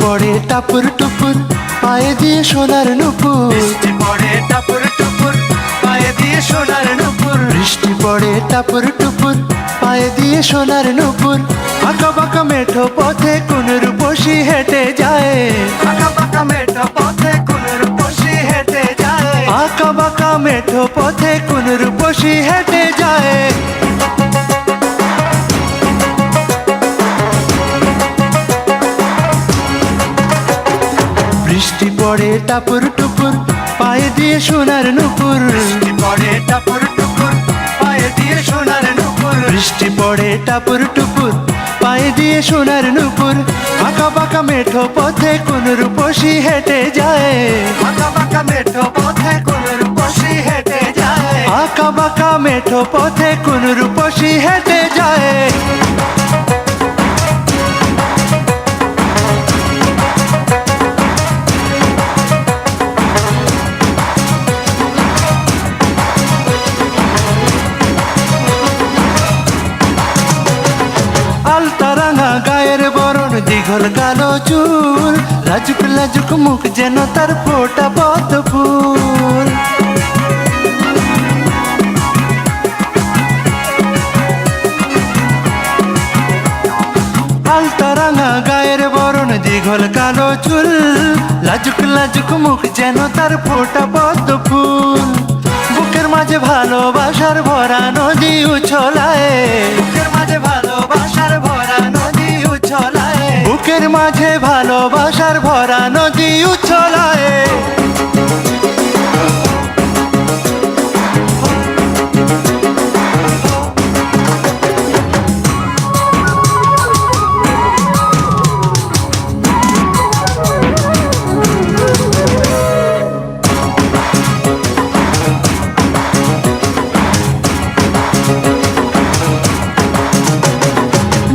পড়ে টাপুর টুপুর পায়ে দিয়ে সোনার নুপুর। বৃষ্টি পড়ে টাপুর টুপুর পায়ে দিয়ে সোনার নুপুর। বৃষ্টি পড়ে টাপুর টুপুর পায়ে দিয়ে সোনার নুপুর। আঁকা বাঁকা মেঠো পথে কোন রূপসী হেঁটে যায়। আঁকা বাঁকা মেঠো পথে কোন রূপসী হেঁটে যায়। আঁকা বাঁকা মেঠো পথে কোন রূপসী হেঁটে যায়। বৃষ্টি পড়ে টাপুর টুপুর পায়ে দিয়ে সোনার নুপুর। বৃষ্টি পড়ে টাপুর টুপুর পায়ে দিয়ে সোনার নুপুর। বৃষ্টি পড়ে টাপুর টুপুর পায়ে দিয়ে সোনার নুপুর। আঁকা বাঁকা মেঠো পথে কোন রূপসী হেঁটে যায়। আঁকা বাঁকা মেঠো পথে কোন রূপসী হেঁটে যায়। আঁকা বাঁকা মেঠো পথে কোন রূপসী হেঁটে যায়। আলতা রাঙা গায়ের বরণ দীঘল কালো চুল। লাজুক লাজুক মুখ যেন তার ফোটা পদ্ম ফুল। আলতা রাঙা গায়ের বরণ দীঘল কালো চুল। লাজুক লাজুক মুখ যেন তার ফোটা পদ্ম ফুল। বুকের মাঝে ভালোবাসার ভরা নদী উছলায়। বুকের মাঝে ভালোবাসার ভরা নদী উছলায়। বুকের মাঝে ভালোবাসার ভরা নদী উছলায়।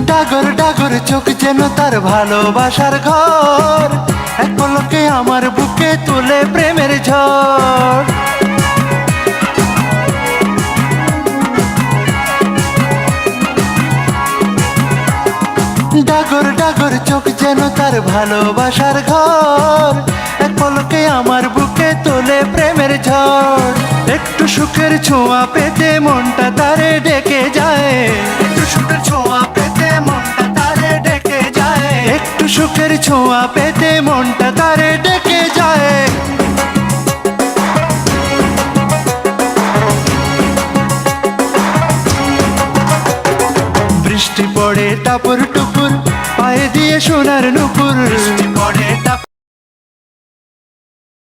ডাগর ডাগর চোখ যেন তার ভালোবাসার ঘর। এক পলকে আমার বুকে তুলে প্রেমের ঝড়। ডাগর ডাগর চোখ যেন তার ভালোবাসার ঘর। এক পলকে আমার বুকে তোলে প্রেমের ঝড়। একটু সুখের ছোঁয়া পেতে মনটা তারে ডেকে যায়। একটু সুখের ছোঁয়া পেতে মনটা তারে ডেকে যায়। একটু সুখের ছোঁয়া পেতে মনটা তারে ডেকে যায়। বৃষ্টি পড়ে টাপুর টুপুর পায়ে দিয়ে সোনার নুপুর।